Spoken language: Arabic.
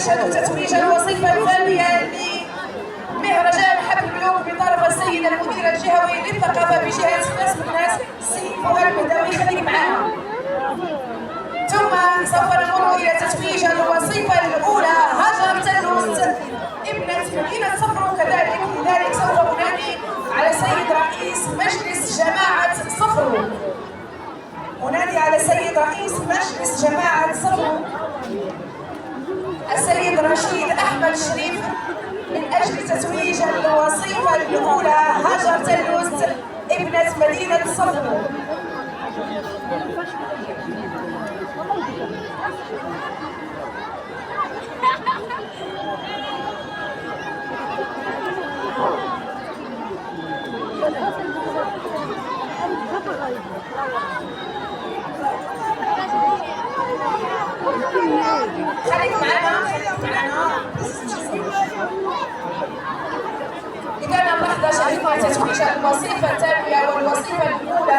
يشهد تتويج الوظيفة الثانية لمهرجان حب الملوك بطرف السيد المدير الجهوي للثقافة بجهة ناس بالناس السيد فؤاد البدوي. خليك معنا. ثم سوف نمر إلى تتويج الوظيفة الأولى هاجر تلوز ابنة مدينة صفر. لذلك سوف أنادي على سيد رئيس مجلس جماعة صفر. أنادي على سيد رئيس مجلس جماعة صفر السيد رشيد أحمد شريف من أجل تتويج الوظيفة الأولى هاجر تلوز ابنة مدينة صفر. خليك معنا. إذا اللحظة شهدنا تتويج الوظيفة الثانية والوظيفة الأولى